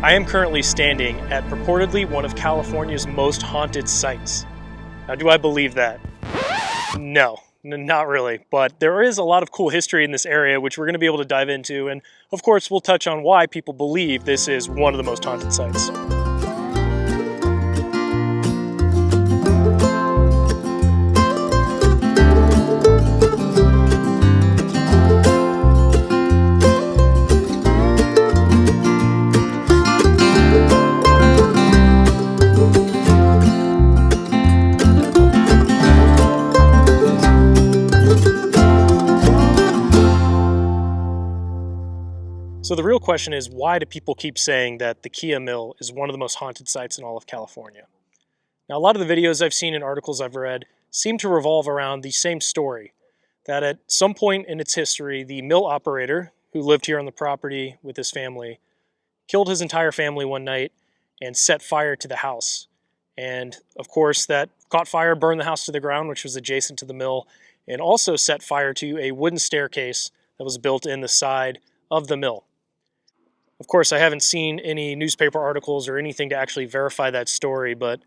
I am currently standing at purportedly one of California's most haunted sites. Now, do I believe that? No, not really, but there is a lot of cool history in this area which we're going to be able to dive into, and of course we'll touch on why people believe this is one of the most haunted sites. So the real question is, why do people keep saying that the KEA Mill is one of the most haunted sites in all of California? Now, a lot of the videos I've seen and articles I've read seem to revolve around the same story, that at some point in its history, the mill operator, who lived here on the property with his family, killed his entire family one night and set fire to the house. And of course, that caught fire, burned the house to the ground, which was adjacent to the mill, and also set fire to a wooden staircase that was built in the side of the mill. Of course, I haven't seen any newspaper articles or anything to actually verify that story, but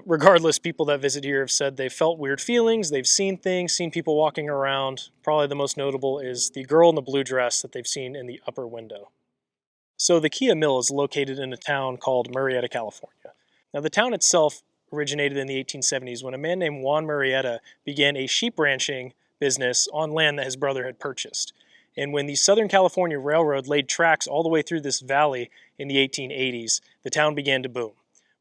regardless, people that visit here have said they felt weird feelings, they've seen things, seen people walking around. Probably the most notable is the girl in the blue dress that they've seen in the upper window. So the KEA Mill is located in a town called Murrieta, California. Now, the town itself originated in the 1870s when a man named Juan Murrieta began a sheep ranching business on land that his brother had purchased. And when the Southern California Railroad laid tracks all the way through this valley in the 1880s, the town began to boom.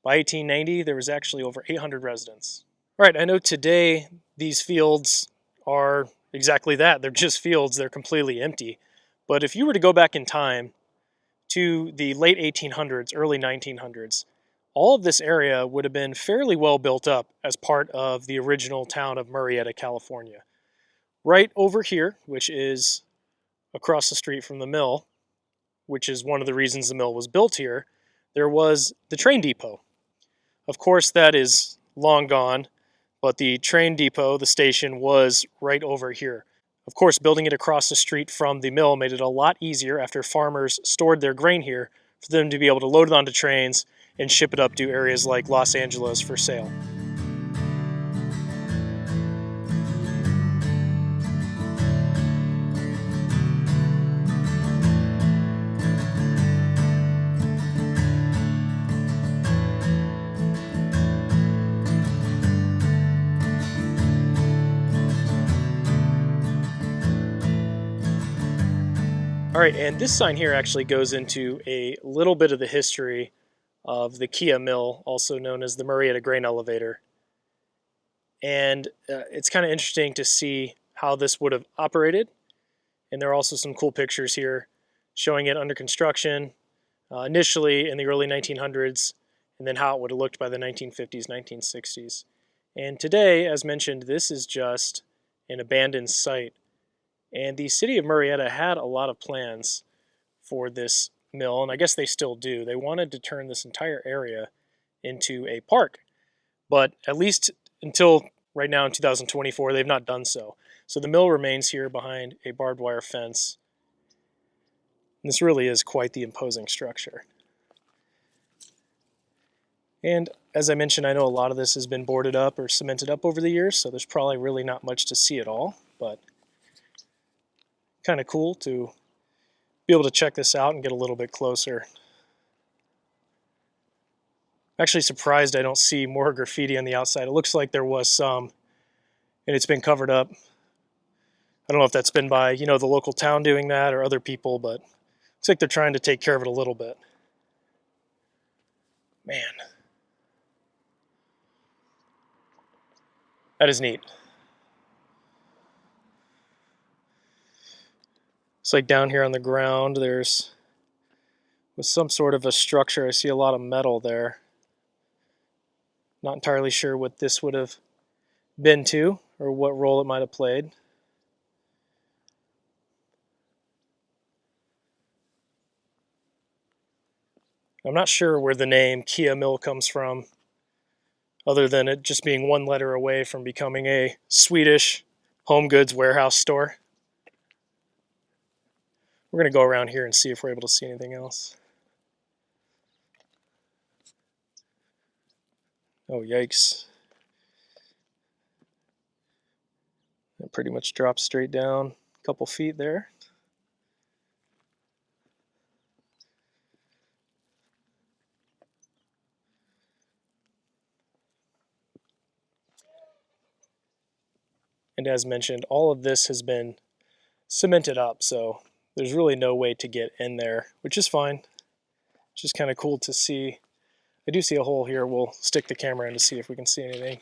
By 1890, there was actually over 800 residents. All right, I know today these fields are exactly that. They're just fields. They're completely empty. But if you were to go back in time to the late 1800s, early 1900s, all of this area would have been fairly well built up as part of the original town of Murrieta, California. Right over here, which is across the street from the mill, which is one of the reasons the mill was built here, there was the train depot. Of course, that is long gone, but the train depot, the station, was right over here. Of course, building it across the street from the mill made it a lot easier after farmers stored their grain here for them to be able to load it onto trains and ship it up to areas like Los Angeles for sale. All right, and this sign here actually goes into a little bit of the history of the KEA Mill, also known as the Murrieta Grain Elevator. And it's kind of interesting to see how this would have operated. And there are also some cool pictures here showing it under construction initially in the early 1900s, and then how it would have looked by the 1950s, 1960s. And today, as mentioned, this is just an abandoned site. And the city of Murrieta had a lot of plans for this mill, and I guess they still do. They wanted to turn this entire area into a park, but at least until right now in 2024, they've not done so. So the mill remains here behind a barbed wire fence. And this really is quite the imposing structure. And as I mentioned, I know a lot of this has been boarded up or cemented up over the years, so there's probably really not much to see at all, but kind of cool to be able to check this out and get a little bit closer. I'm actually surprised I don't see more graffiti on the outside. It looks like there was some, and it's been covered up. I don't know if that's been by, the local town doing that or other people, but it looks like they're trying to take care of it a little bit. Man. That is neat. It's like down here on the ground, there's with some sort of a structure. I see a lot of metal there. Not entirely sure what this would have been to or what role it might have played. I'm not sure where the name KEA Mill comes from, other than it just being one letter away from becoming a Swedish home goods warehouse store. We're going to go around here and see if we're able to see anything else. Oh, yikes. It pretty much drops straight down a couple feet there. And as mentioned, all of this has been cemented up, so there's really no way to get in there, which is fine. It's just kind of cool to see. I do see a hole here. We'll stick the camera in to see if we can see anything.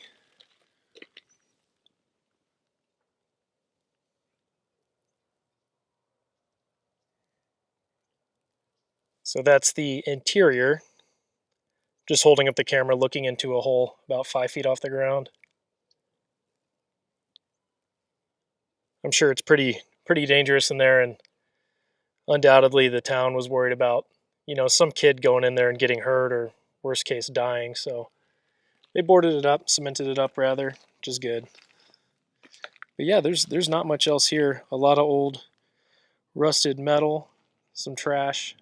So that's the interior. Just holding up the camera, looking into a hole about 5 feet off the ground. I'm sure it's pretty dangerous in there, and undoubtedly the town was worried about, some kid going in there and getting hurt, or worst case dying. So they boarded it up, cemented it up rather, which is good. But yeah, there's not much else here. A lot of old rusted metal, some trash,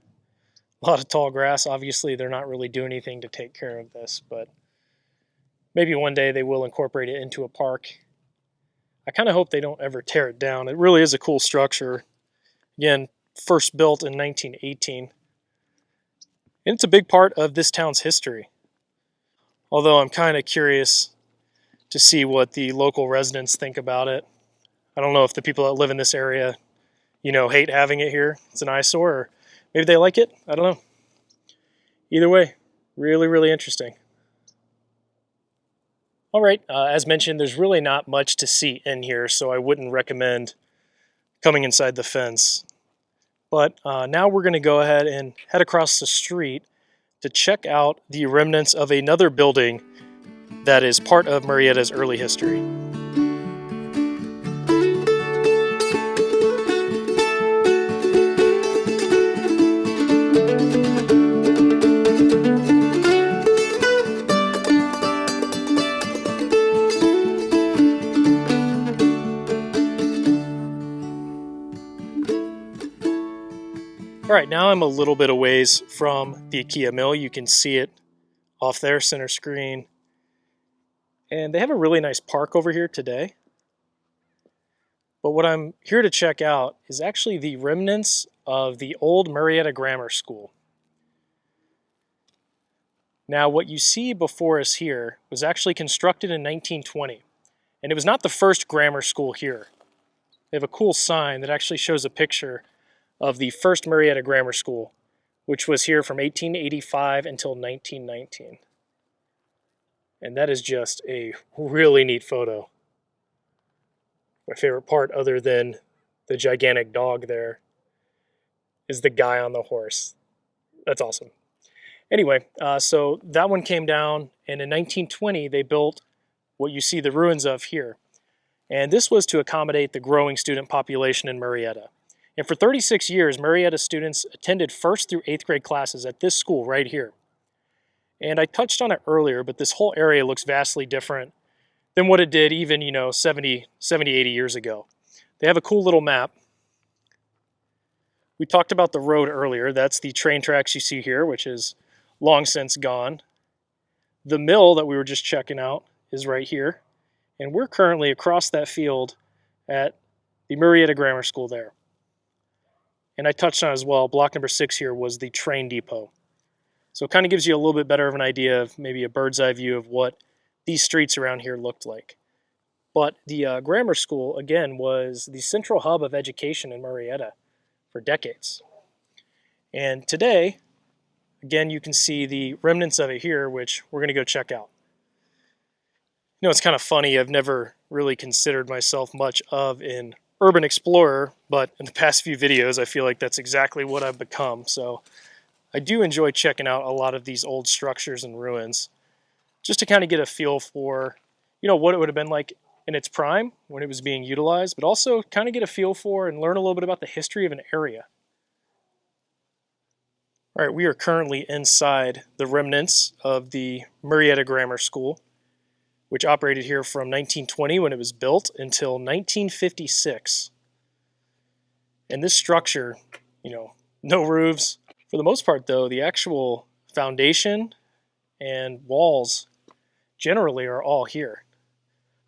a lot of tall grass. Obviously they're not really doing anything to take care of this, but maybe one day they will incorporate it into a park. I kind of hope they don't ever tear it down. It really is a cool structure. Again, first built in 1918. And it's a big part of this town's history. Although I'm kind of curious to see what the local residents think about it. I don't know if the people that live in this area, hate having it here. It's an eyesore, or maybe they like it. I don't know. Either way, really, really interesting. All right, as mentioned, there's really not much to see in here, so I wouldn't recommend coming inside the fence. But now we're going to go ahead and head across the street to check out the remnants of another building that is part of Murrieta's early history. All right, now I'm a little bit a ways from the KEA Mill. You can see it off there, center screen. And they have a really nice park over here today. But what I'm here to check out is actually the remnants of the old Murrieta Grammar School. Now, what you see before us here was actually constructed in 1920. And it was not the first grammar school here. They have a cool sign that actually shows a picture of the first Murrieta Grammar School, which was here from 1885 until 1919. And that is just a really neat photo. My favorite part, other than the gigantic dog there, is the guy on the horse. That's awesome. Anyway, so that one came down, and in 1920 they built what you see the ruins of here. And this was to accommodate the growing student population in Murrieta. And for 36 years, Murrieta students attended 1st through 8th grade classes at this school right here. And I touched on it earlier, but this whole area looks vastly different than what it did even, 70, 80 years ago. They have a cool little map. We talked about the road earlier. That's the train tracks you see here, which is long since gone. The mill that we were just checking out is right here. And we're currently across that field at the Murrieta Grammar School there. And I touched on as well, block number 6 here was the train depot. So it kind of gives you a little bit better of an idea of maybe a bird's eye view of what these streets around here looked like. But the grammar school, again, was the central hub of education in Murrieta for decades. And today, again, you can see the remnants of it here, which we're going to go check out. It's kind of funny. I've never really considered myself much of an urban explorer, but in the past few videos, I feel like that's exactly what I've become. So I do enjoy checking out a lot of these old structures and ruins, just to kind of get a feel for, what it would have been like in its prime when it was being utilized, but also kind of get a feel for and learn a little bit about the history of an area. All right, we are currently inside the remnants of the Murrieta Grammar School, which operated here from 1920 when it was built until 1956. And this structure, no roofs. For the most part, though, the actual foundation and walls generally are all here.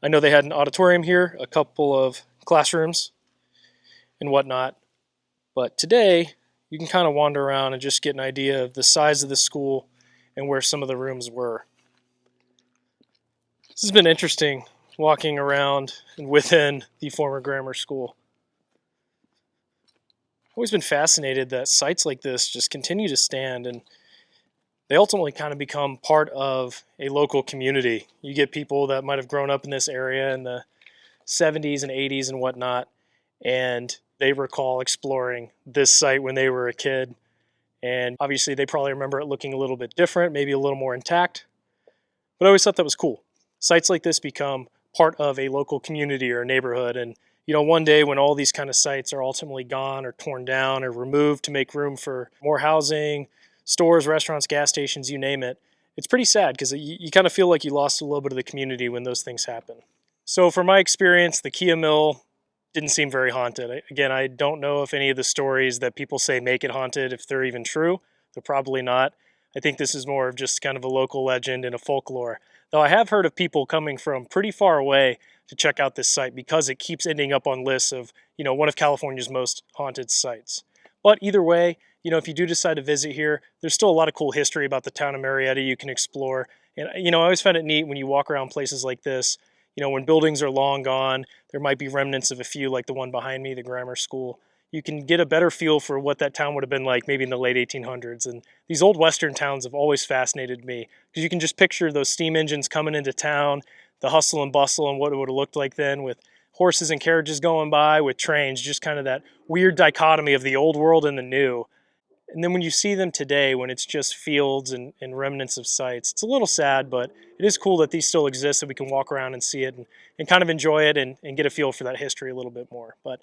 I know they had an auditorium here, a couple of classrooms and whatnot, but today you can kind of wander around and just get an idea of the size of the school and where some of the rooms were. This has been interesting, walking around and within the former grammar school. I've always been fascinated that sites like this just continue to stand, and they ultimately kind of become part of a local community. You get people that might have grown up in this area in the 70s and 80s and whatnot, and they recall exploring this site when they were a kid. And obviously they probably remember it looking a little bit different, maybe a little more intact. But I always thought that was cool. Sites like this become part of a local community or a neighborhood. And one day when all these kind of sites are ultimately gone or torn down or removed to make room for more housing, stores, restaurants, gas stations, you name it, it's pretty sad because you kind of feel like you lost a little bit of the community when those things happen. So from my experience, the KEA Mill didn't seem very haunted. Again, I don't know if any of the stories that people say make it haunted, if they're even true. They're probably not. I think this is more of just kind of a local legend and a folklore. Though I have heard of people coming from pretty far away to check out this site because it keeps ending up on lists of, one of California's most haunted sites. But either way, if you do decide to visit here, there's still a lot of cool history about the town of Murrieta you can explore. And, I always find it neat when you walk around places like this, when buildings are long gone, there might be remnants of a few like the one behind me, the grammar school. You can get a better feel for what that town would have been like maybe in the late 1800s. And these old Western towns have always fascinated me because you can just picture those steam engines coming into town, the hustle and bustle and what it would have looked like then with horses and carriages going by, with trains, just kind of that weird dichotomy of the old world and the new. And then when you see them today, when it's just fields and remnants of sites, it's a little sad, but it is cool that these still exist so we can walk around and see it and kind of enjoy it and get a feel for that history a little bit more. But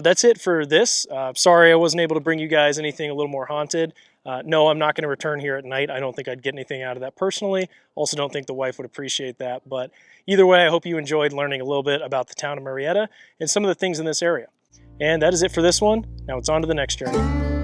that's it for this. Sorry I wasn't able to bring you guys anything a little more haunted. No, I'm not going to return here at night. I don't think I'd get anything out of that personally. Also don't think the wife would appreciate that. But either way, I hope you enjoyed learning a little bit about the town of Murrieta and some of the things in this area. And that is it for this one. Now it's on to the next journey.